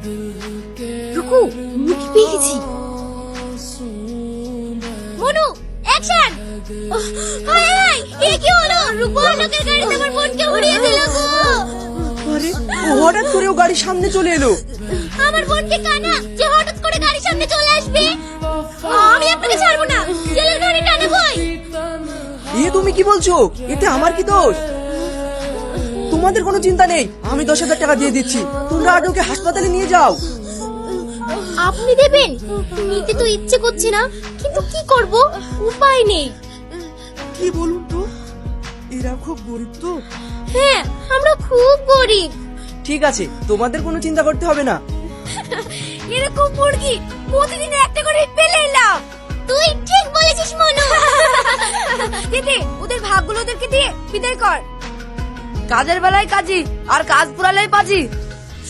রুকু, মুখে পেয়ে গেছি। মনু, অ্যাকশন! হায় হায়, এ কি হলো? রুকু লোকের গাড়িতে আমার বোনকে উড়িয়ে দিল গো। আরে হঠাৎ করে ও গাড়ির সামনে চলে এলো। আমার বোনকে কানা যে হঠাৎ করে গাড়ির সামনে চলে আসবে। আমি আপনাকে ছাড়বো না, জেলের গাড়ি টানে কই। এ তুমি কি বলছো? এতে আমার কি দোষ? তোমাদের কোনো চিন্তা নেই, আমি 10,000 টাকা দিয়ে দিচ্ছি। তোমরা আগে ওকে হাসপাতালে নিয়ে যাও। আপনি দেবেন? নিতে তো ইচ্ছে করছে না, কিন্তু কি করব, উপায় নেই। কি বলুন তো, এরা খুব গরিব তো। হ্যাঁ, আমরা খুব গরিব। ঠিক আছে, তোমাদের কোনো চিন্তা করতে হবে না। এরকম মুরগি প্রতিদিন একটা করে পেলে এলাম। তুই ঠিক বলেছিস মনু। দিদি, ওদের ভাগগুলো ওদেরকে দিয়ে বিদায় কর। কাজের বেলায় কাজী আর কাজ পুরালেই পাজি।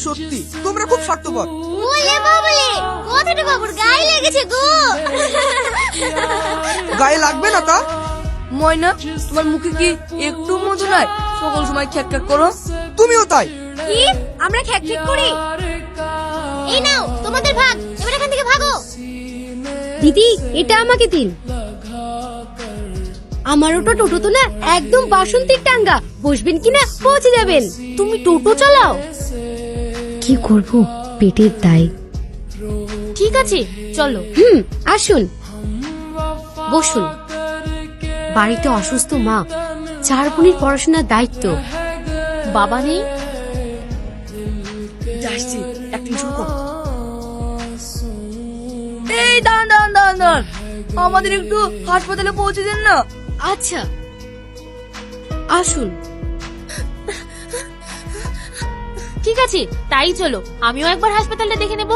সত্যি তোমরা খুব স্বার্থপর। ওলে বাবলে, কথাটা বাবুর গায়ে লেগেছে গো। গায়ে লাগবে না তা? ময়না, তোমার মুখে কি একটু মধু নাই? সকল সময় খ্যাক খ্যাক করো। তুমিও তাই। কি আমরা খ্যাক খ্যাক করি? এই নাও তোমাদের ভাগ, এবার এখান থেকে ভাগো। দিদি, এটা আমাকে দিন। আমার ওটা টোটো তো না, একদম বাসন্তীর টাঙ্গা। বসবেন কিনা পৌঁছে যাবেন। তুমি টোটো চালাও? কি করব, পেটের দায়। ঠিক আছে, চলো। আসুন, বসুন। বাড়িতে অসুস্থ মা, 4 বোনের পড়াশোনার দায়িত্ব। বাবা নেই? আসছি, অ্যাক্টিং শুরু কর। এই দাঁড়ান দাঁড়ান দাঁড়ান দাঁড়ান, আমাদের একটু হাসপাতালে পৌঁছে দেন না। আচ্ছা, আসুন। ঠিক আছে, তাই চলো। আমিও একবার হাসপাতালটা দেখে নেব।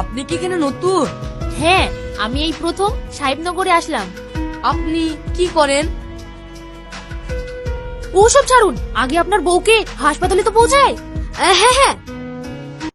আপনি কি কেন নতুন? হ্যাঁ, আমি এই প্রথম সাহেবনগরে আসলাম। আপনি কি করেন? ওসব ছাড়ুন, আগে আপনার বউকে হাসপাতালে তো পৌঁছায়। হ্যাঁ হ্যাঁ,